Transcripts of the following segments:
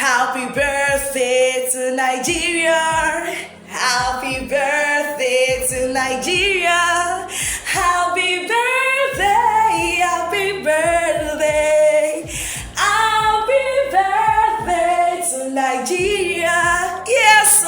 Happy birthday to Nigeria. Happy birthday to Nigeria. Happy birthday, happy birthday. Happy birthday to Nigeria. Yes,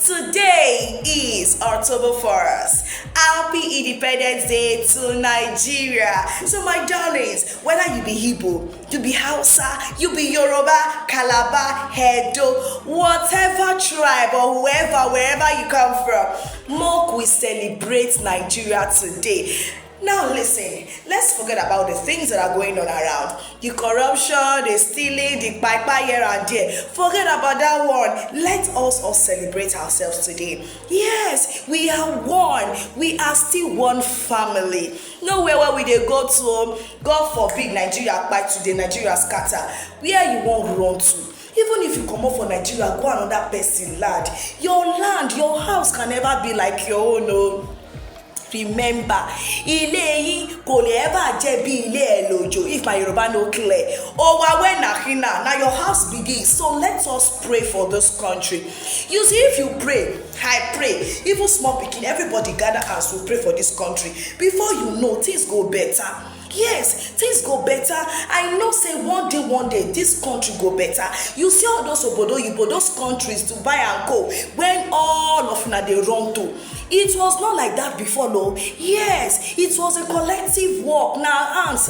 today is October 1st. Happy Independence Day to Nigeria. So my darlings, whether you be Igbo, you be Hausa, you be Yoruba, Calabar, Edo, whatever tribe or wherever you come from, Mok we celebrate Nigeria today. Now listen, let's forget about the things that are going on around. The corruption, the stealing, the pipa here and there. Forget about that one. Let us all celebrate ourselves today. Yes, we are one. We are still one family. Nowhere where we dey go to, God forbid Nigeria by today, Nigeria scatter. Where you won't run to. Even if you come up for Nigeria, go another person land. Your house can never be like your own. No. Remember, ilé yín kò lè ever jẹ́ bí ilé ẹ lójó if my Yoruba no clear. Owawe nakina, now your house begins. So let us pray for this country. You see, if you pray, I pray, even small pikin, everybody gather us to pray for this country. Before you know, things go better. Yes, things go better. I know say one day this country go better. You see all those obodo yibo, those countries to buy and go when all of na dey run to. It was not like that before, no. Yes, it was a collective work. Now hands.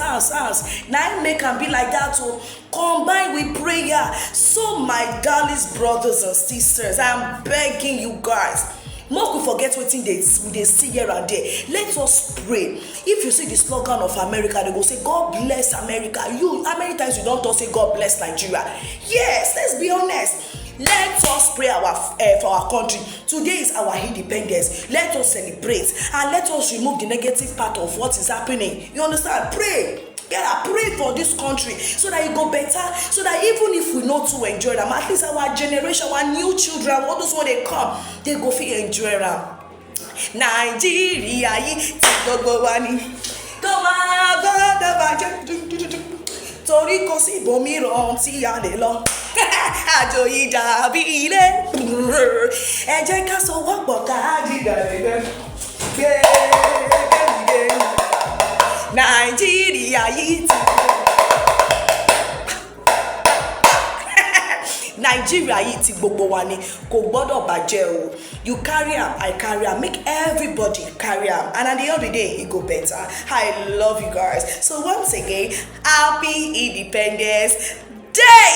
Now make am be like that to combine with prayer. So my darling brothers and sisters, I'm begging you guys, make we forget wetin we dey see here and there. Let us pray. If you see the slogan of America, they go say God bless America. How many times you don't talk say God bless Nigeria? Yes, let's be honest. Let us pray for our country. Today is our independence. Let us celebrate and let us remove the negative part of what is happening. You understand? Pray. Yeah, pray for this country so that it go better, so that even if we not to enjoy them, at least our generation, our new children, all those when they come, they go feel enjoy them. Nigeria, ti gbogbo wa ni. Come on, torí kò sí ibòmíràn tí a lè lọ. Àjò yìí dàbí ilé. Ẹ jẹ́ ká sowọ́pọ̀ ká dìgbà lẹ́gbẹ́. Nigeria yìí ti. Nigeria yìí ti gbogbo wa ni, kò gbọ́dọ̀ bàjẹ́ o. You carry am, I carry am, make everybody carry am, and at the end of the day, it go better. I love you guys. So once again, happy Independence Day.